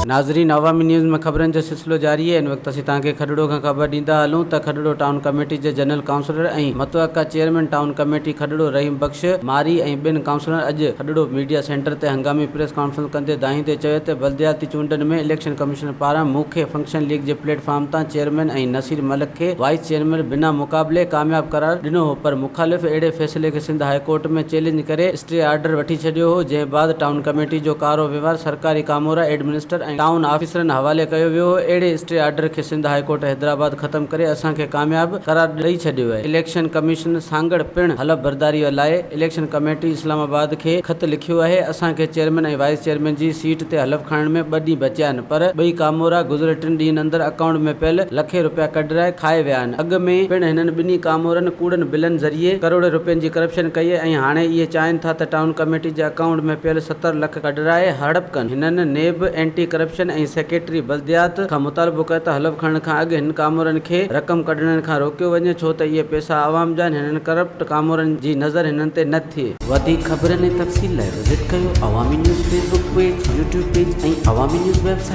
नाज़रीन, अवामी न्यूज़ में खबरन जो सिलसिलो जारी है। इन वक्त असीं तव्हांखे खडड़ो खां ख़बर ॾींदा हलूं त खडड़ो टाउन कमेटी जे जनरल काउंसलर ऐं मतवक़ा चेयरमैन टाउन कमेटी खडड़ो रहीम बख्श मारी ऐं ॿिनि काउंसलर अॼु खडड़ो मीडिया सेंटर ते हंगामी प्रेस कॉन्फ्रेंस कंदे दाहींदे चयो त बल्दियाती चूंडनि में इलेक्शन कमीशन पारां मुख्य फंक्शन लीग जे प्लेटफॉर्म तां चेयरमैन ऐं नसीर मलिक खे वाइस चेयरमैन बिना मुक़ाबले कामयाब करार ॾिनो हो, पर मुखालिफ़ अहिड़े फ़ैसिले खे सिंध हाई कोर्ट में चैलेंज करे स्टे आर्डर वठी छॾियो हो, जंहिं बाद टाउन कमेटी जो कारो व्यवहार सरकारी कामोरा एडमिनिस्टर ऐं टाउन ऑफिसरनि हवाले कयो वियो हो। अहिड़े स्टे आर्डर खे सिंध हाई कोर्ट हैदराबाद ख़त्म करे असांखे कामयाब करार ॾेई छॾियो आहे। इलेक्शन कमीशन सां गॾु पिणु हलफ़ बरदारीअ लाइ इलेक्शन कमेटी इस्लामाबाद खे ख़त लिखियो आहे। असांखे चेयरमैन ऐं वाइस चेयरमैन जी सीट ते हलफ़ खणण में 2 ॾींहं बचिया आहिनि, पर ॿई कामोरा गुज़िरियल 3 ॾींहनि अंदरि अकाउंट में पियल लखे रुपया कढराए खाए विया आहिनि। अॻु में पिणु हिननि ॿिन्ही कामोरनि कूड़नि बिलनि ज़रिए करोड़ रुपयनि जी करप्शन कई ऐं हाणे इहे चाहिनि था त टाउन कमेटी जे अकाउंट में पियल 70 लख कढराए हड़प कनि। हिननि नेब एंटी करप्शन ऐं सेक्रेटरी बल्दियात खां मुतालबो कयो त हलफ़ खणण खां अॻु हिन कामोरनि खे रक़म कढण खां रोकियो वञे, छो त इहे पैसा आवाम जा आहिनि। हिननि करप्ट कामोरनि जी नज़र हिननि ते न थिए। वधीक ख़बरनि ऐं तफ़सील लाइ विज़िट कयो अवामी news Facebook page, YouTube page ऐं अवामी न्यूज़ वेबसाइट।